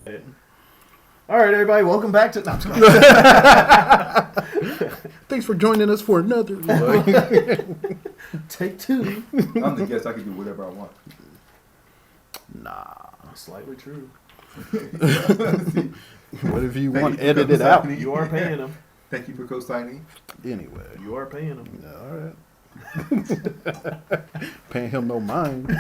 All right, everybody, welcome back to... No, Thanks for joining us for another... Take two. I'm the guest. I can do whatever I want. Nah. Slightly true. What if you Thank want you to for edit it out? co-signing. You are paying them. Thank you for co-signing. Anyway. You are paying them. All right. Paying him no mind.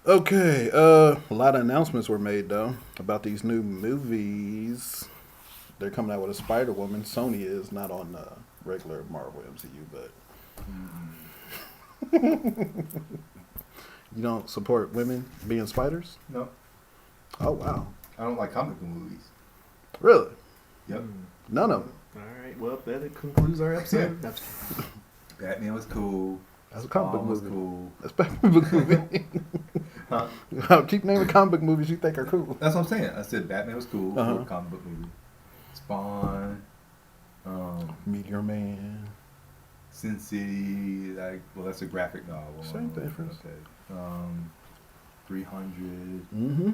Okay. A lot of announcements were made, though, about these new movies. They're coming out with a Spider-Woman. Sony is not on regular Marvel MCU, but... You don't support women being spiders? No, Oh, wow. I don't like comic book movies. Really? Yep. None of them. All right, well, that concludes our episode. That's Batman was cool. That's a comic book Spawn was movie. cool. That's a comic book movie. Huh? Keep naming comic book movies you think are cool. That's what I'm saying. I said Batman was cool. Uh-huh. Cool comic book movie. Spawn. Meteor Man. Sin City. That's a graphic novel. Same difference. Okay. 300. Mm-hmm.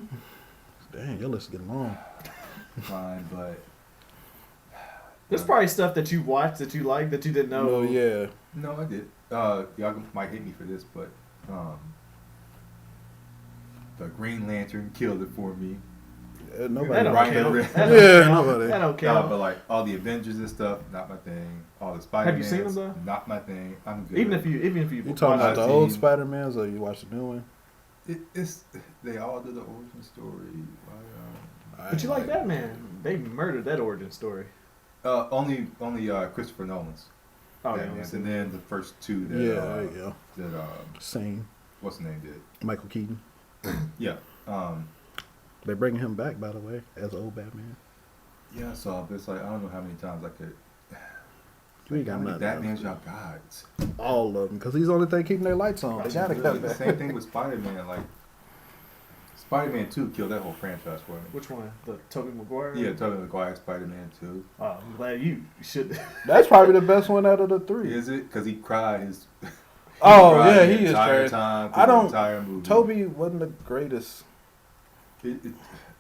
Dang, your list is getting long. Fine, but There's probably stuff that you watched that you like that you didn't know. Oh, yeah. no, I did. Y'all might hate me for this, but the Green Lantern killed it for me. That Nobody. don't Ryan count. Reynolds. That Yeah, don't count. nobody. That don't No, count. but like all the Avengers and stuff, not my thing. All the Spider-Mans, seen them, though? not my thing. I'm good. Even if you You talking about I've the old seen- Spider-Mans or you watched the new one? it's they all do the origin story. But you like Batman. They murdered that origin story. Only Christopher Nolan's. Oh, yeah. Batmans, and then the first two that Yeah, there you go. that Same. what's the name did. Michael Keaton. Yeah. They're bringing him back, by the way, as old Batman. Yeah, I saw, but it's like I don't know how many times I could. We ain't How got many nothing Batmans else. y'all got? All of them, because he's the only thing keeping their lights on. They gotta Really, come the back. same thing with Spider-Man. Like Spider-Man 2 killed that whole franchise for me. Which one? The Tobey Maguire? Yeah, Tobey Maguire Spider-Man 2. Oh, I'm glad you should. That's probably the best one out of the three. Is it? Because he cried his. Oh, cried yeah, the he is entire trash. time I through the don't- entire movie. Toby wasn't the greatest.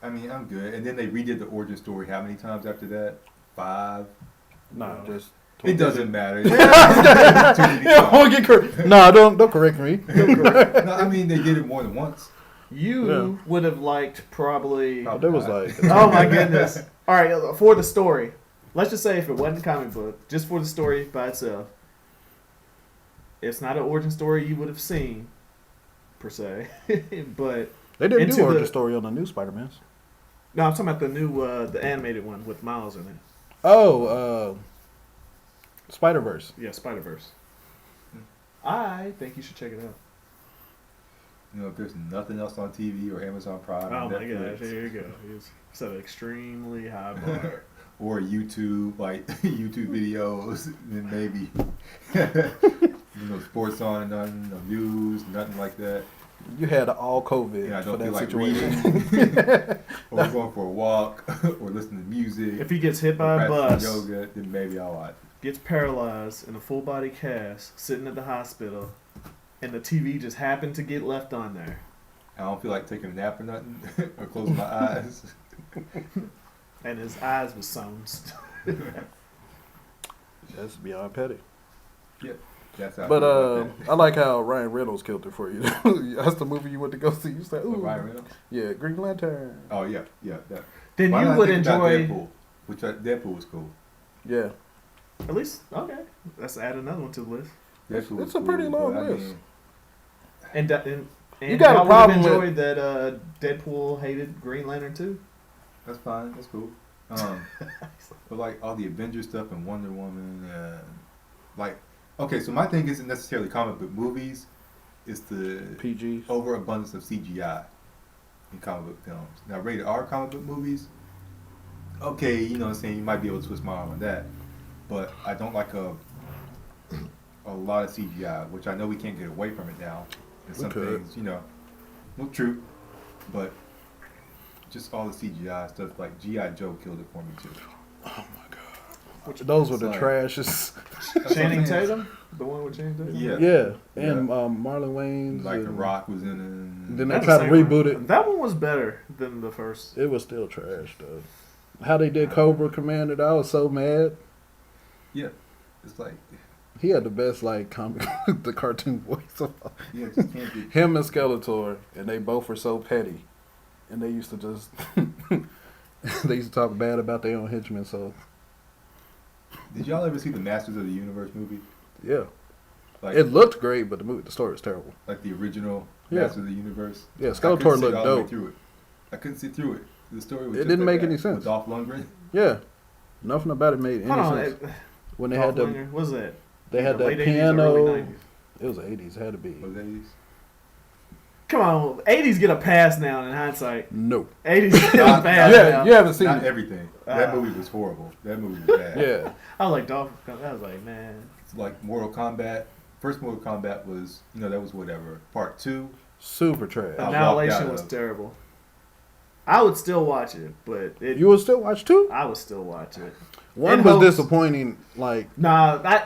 I mean, I'm good. And then they redid the origin story how many times after that? 5? Nah, No. just. It doesn't matter. No, don't correct me. No, I mean, they did it more than once. You would have liked probably. There was like. Oh my goodness! All right, for the story, let's just say if it wasn't a comic book, just for the story by itself, it's not an origin story you would have seen, per se. But They didn't into do origin the- story on the new Spider-Mans. no, I'm talking about the new, the animated one with Miles in it. Oh, Spider-Verse. Yeah, Spider-Verse. I think you should check it out. You know, if there's nothing else on TV or Amazon Prime, Oh my Netflix, gosh, there you go. It's set an extremely high bar. or YouTube, like YouTube videos, then maybe sports on, nothing, no news, nothing like that. You had all COVID Yeah, I for don't feel that like situation. reading, or going for a walk, or listening to music. If he gets hit or by a practicing bus, yoga, then maybe I'll watch. gets paralyzed in a full body cast, sitting at the hospital, and the TV just happened to get left on there. I don't feel like taking a nap or nothing, or closing my eyes. And his eyes was sewn. That's beyond petty. That's how. I But feel about that. I like how Ryan Reynolds killed it for you. That's the movie you went to go see. You said, Oh, "Ooh, Ryan Reynolds? yeah, Green Lantern." Oh yeah. That. Then Why you not would think about enjoy. Deadpool, which Deadpool was cool. Yeah, At least, okay. Let's add another one to the list. Deadpool was it's a pretty cool, long but I list. mean, And You got a y'all problem would have with- enjoyed that Deadpool hated Green Lantern too? that's fine. That's cool. But like all the Avengers stuff and Wonder Woman and like, okay, so my thing isn't necessarily comic book movies. It's the PG. overabundance of CGI in comic book films. Now, rated R comic book movies, okay, you know what I'm saying, you might be able to twist my arm on that. But I don't like a lot of CGI, which I know we can't get away from it now. And some Okay. things, you know, well, true, but just all the CGI stuff, like G.I. Joe killed it for me too. Oh my god. Those were the Sorry. trashes. Channing That's what I'm saying. Tatum? The one with James Tatum? Yeah. Yeah, and Marlon Wayans. Like The and Rock was in it. Then they That's tried the to same reboot one. it. That one was better than the first. It was still trash though. How they did Cobra Commander, I was so mad. Yeah. It's like, He had the best like comic, the cartoon voice. Of all. yeah, it just can't be. Him and Skeletor, and they both were so petty, and they used to just they used to talk bad about their own henchmen. So Did y'all ever see the Masters of the Universe movie? yeah, Like, it looked great, but the story was terrible. like the original Yeah. Masters of the Universe? Yeah, I couldn't Skeletor sit looked all the way dope. through it. I couldn't sit through it. The story was It just didn't like make that, any sense. With Dolph Lundgren? Yeah, nothing about it made any Hold on. sense. When they Dolph had Lundgren, what was that? they had The that late 80s or early piano. 90s? It was the 80s. It had to be. Was that his? Come on, 80s get a pass now in hindsight. No. 80s get a Not- pass Yeah, now. you haven't seen Not it. everything. That movie was horrible. That movie was bad. Yeah. I was like, Dolph. I was like, man. It's like Mortal Kombat. First Mortal Kombat was, that was whatever. Part 2. Super trash. I walked Annihilation out was of- terrible. I would still watch it, but You will still watch two? I would still watch it. One In was hopes- disappointing. Like Nah, I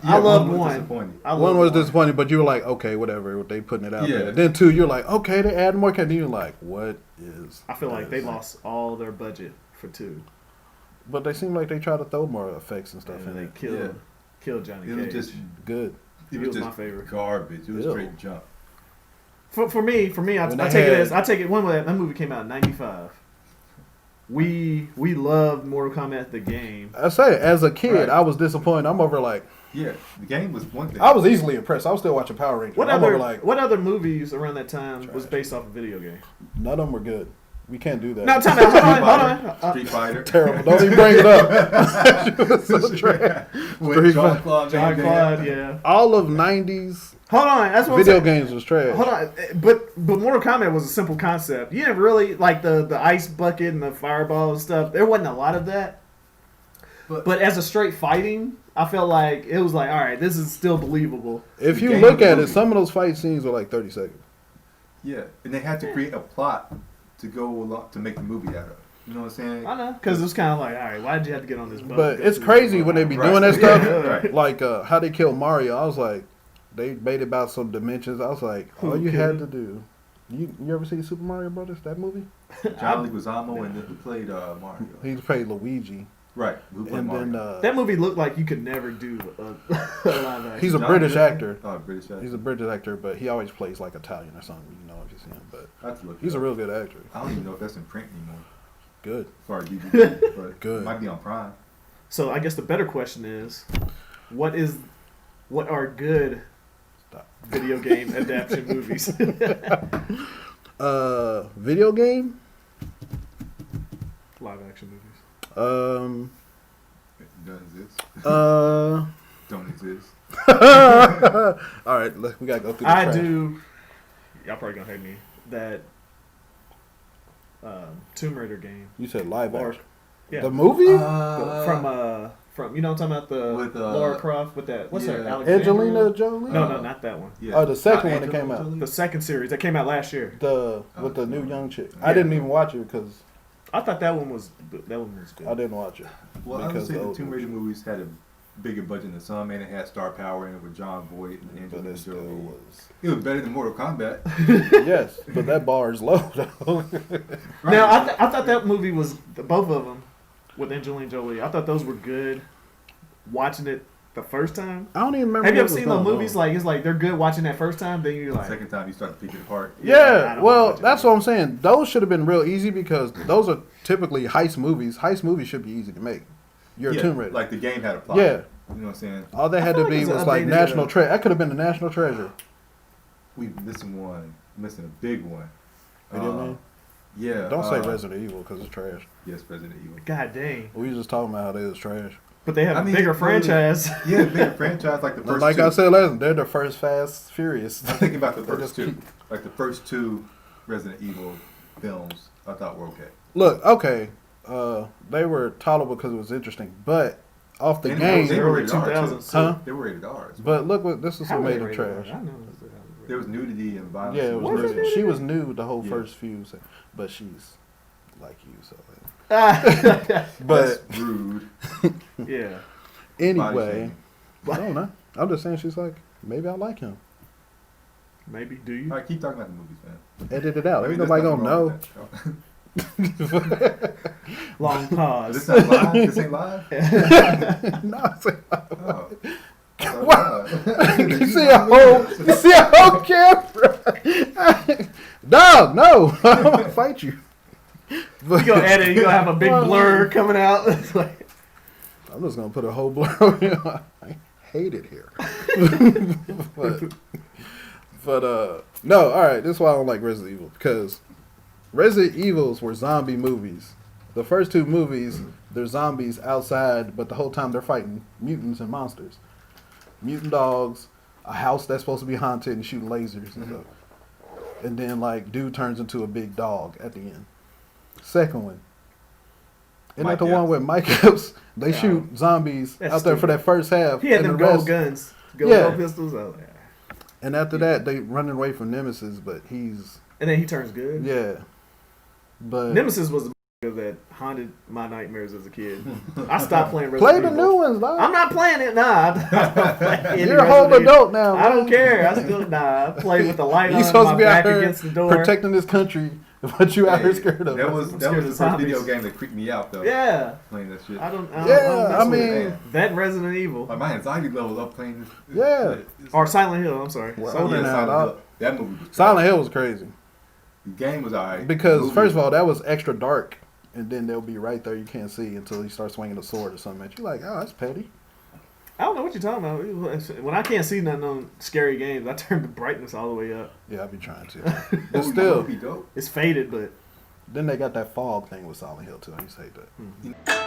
Yeah, loved was one. disappointing. I one loved was disappointing, but you were like, okay, whatever. They putting it out Yeah. there. Then two, you're like, okay, they add more. And you're like, what is? I feel like they this? lost all their budget for 2, But they seem like they try to throw more effects and stuff and in they it. killed Johnny It Cage. was just, Good. it He was was my just favorite. garbage. It was Ew. straight junk. For me, I When take they it had- as I take it. When that movie came out in '95, we loved Mortal Kombat the game. I say, as a kid, Right. I was disappointed. I'm over like, Yeah, the game was one thing. I was easily impressed. I was still watching Power Rangers. What I'm other over like, what other movies around that time was Trash. based off a video game? none of them were good. We can't do that. No, time out. Hold on. Street Fighter. Terrible. Don't even bring it up. So trash. With Street John Fighter. Claude John Van Claude, Damme. yeah. All of '90s Hold on, that's what video I'm saying. games was trash. Hold on, but Mortal Kombat was a simple concept. You didn't really like the ice bucket and the fireball and stuff. There wasn't a lot of that. But as a straight fighting, I felt like it was like, all right, this is still believable. If The you game look was at it, movie. some of those fight scenes were like 30 seconds. Yeah, and they had to create a plot to go along to make the movie out of. You know what I'm saying? I know, because it was kind of like, all right, why did you have to get on this boat? But Go it's to crazy this when they be Right. doing that Yeah, stuff. right. Like how they killed Mario. I was like, they made about some dimensions. I was like, all Who you killed had him? to do. You ever see Super Mario Brothers? That movie? John Leguizamo and then who played Mario? He played Luigi, Right, who played and Mario? then That movie looked like you could never do a live action. he's a John British Goodman? actor. Oh, British actor. He's a British actor, but he always plays like Italian or something. You know if you see him, but I have to look he's it a up. real good actor. I don't even know if that's in print anymore. Good. As far as DVD, but Good. it might be on Prime. So I guess the better question is, what are good Stop. video game adaptation movies? Video game. Live action movies. It does exist. Don't exist. All right, we gotta go through. The I trash. do. Y'all probably gonna hate me. That Tomb Raider game. You said live Or- action. Yeah. The movie? From you know what I'm talking about, the With, Laura Croft with that, what's her, yeah. Alexandra? Angelina Jolie. No, not that one. Yeah. Oh, the second Not one that came Angelina out. The second series that came out last year. With the new young chick. I Yeah. didn't even watch it because I thought that one was good. I didn't watch it. Well, I would because say the old Tomb Raider movies. movies had a bigger budget than some, and it had star power in it with John Voight and But Angelina it still Jolie. was. It was better than Mortal Kombat. Yes, but that bar is low though. Now I thought that movie was both of them with Angelina Jolie. I thought those were good. Watching it the first time. I don't even remember. Have you what ever was seen those going movies? on. Like it's like they're good watching that first time. Then you're The like, second time you start to pick it apart. I Yeah, don't well, watch it. that's what I'm saying. Those should have been real easy because those are typically heist movies. Heist movies should be easy to make. You're a Yeah, Tomb Raider. like the game had a plot. Yeah. You know what I'm saying? All they I had feel to like be it's was like updated, National Treasure. That could have been the National Treasure. We missing one. Missing a big one. Video game? Yeah. Don't say Resident Evil because it's trash. Yes, Resident Evil. God dang. We was just talking about how they was trash. But they have I a mean, bigger really- franchise. Yeah, bigger franchise like the first Like two. I said last, they're the first Fast Furious. I'm thinking about the They first just two. keep- Like the first two Resident Evil films, I thought were okay. Look, okay, they were tolerable because it was interesting, but off the And game, they were rated R, 2000s. too. Huh? They were rated R. but look what this is How what were made they them rated trash. R? I know. There was nudity and violence. Yeah, it and was Was new. it? She was new the whole Yeah. first few, but she's like you, so. Ah, But That's rude. yeah. anyway, I don't know. I'm just saying, she's like, maybe I like him. Maybe. Do you? All right, keep talking about the movies, man. Edit it out. I mean, Ain't there's nobody gonna nothing wrong know. with that. Long This pause. not live? This ain't live? No, it's like, Oh. what? You see a whole camera. Dog, no. I'm gonna fight you. You gonna edit? You gonna have a big blur coming out? It's like, I'm just gonna put a whole blur on it. I hate it here. but no, all right. This is why I don't like Resident Evil, because Resident Evils were zombie movies. The first two movies, they're zombies outside, but the whole time they're fighting mutants and monsters. Mutant dogs, a house that's supposed to be haunted and shooting lasers and stuff. And then, like, dude turns into a big dog at the end. Second one. Isn't that the one with Mike Epps? They shoot zombies That's out there for stupid. that first half. he had and them the gold rest- guns, Yeah. gold pistols. Oh, yeah. And after that, they running away from Nemesis, but he's... And then he turns good. Yeah. But... Nemesis was the that haunted my nightmares as a kid. I stopped playing Play Resident the Evil. new ones, dog. I'm not playing it. Nah, I don't play any You're a whole Resident Evil. adult now. I don't man. care. I still I play with the light You on supposed my to be out back here against the door. protecting this country, but you out here scared of That it. was I'm the scared of first zombies. video game that creeped me out though. Yeah, Playing that shit. I don't Yeah, mess I with mean- it. That Resident Evil Like my anxiety level up playing this. Yeah. or Silent Hill. I'm sorry. Well, Silent older Hill. now, Silent dog. Hill. That movie was Silent Hill was crazy. The game was alright. Because, Movie- first of all, that was extra dark. And then they'll be right there. You can't see until he starts swinging a sword or something at you. Like, oh, that's petty. I don't know what you're talking about. When I can't see none on scary games, I turn the brightness all the way up. Yeah, I be trying to. Movie- But still, movie dope. It's faded, but then they got that fog thing with Silent Hill, too. I used to hate that.